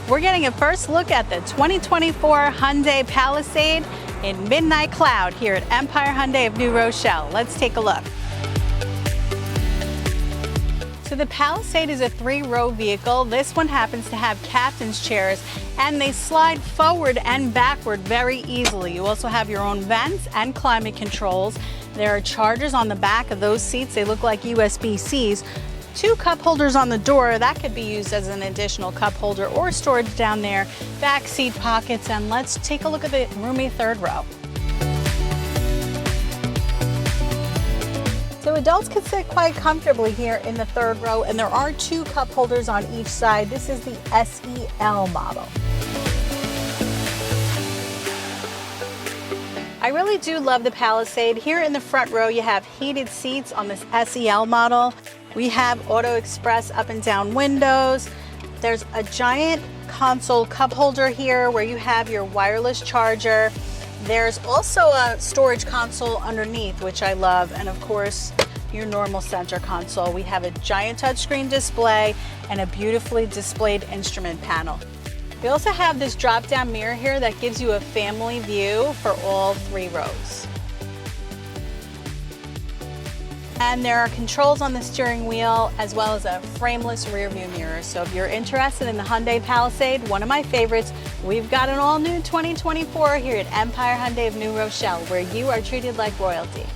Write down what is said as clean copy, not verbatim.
We're getting a first look at the 2024 Hyundai Palisade in Midnight Cloud here at Empire Hyundai of New Rochelle. Let's take a look. So the Palisade is a 3-row vehicle. This one happens to have captain's chairs and they slide forward and backward very easily. You also have your own vents and climate controls. There are chargers on the back of those seats. They look like USB-Cs. 2 cup holders on the door. That could be used as an additional cup holder or storage down there. Back seat pockets, and let's take a look at the roomy 3rd row. So adults can sit quite comfortably here in the 3rd row, and there are 2 cup holders on each side. This is the SEL model. I really do love the Palisade. Here in the front row, you have heated seats on this SEL model. We have Auto Express up and down windows. There's a giant console cup holder here where you have your wireless charger. There's also a storage console underneath, which I love, and of course, your normal center console. We have a giant touchscreen display and a beautifully displayed instrument panel. We also have this drop-down mirror here that gives you a family view for all 3 rows. And there are controls on the steering wheel as well as a frameless rear view mirror. So if you're interested in the Hyundai Palisade, one of my favorites, we've got an all new 2024 here at Empire Hyundai of New Rochelle, where you are treated like royalty.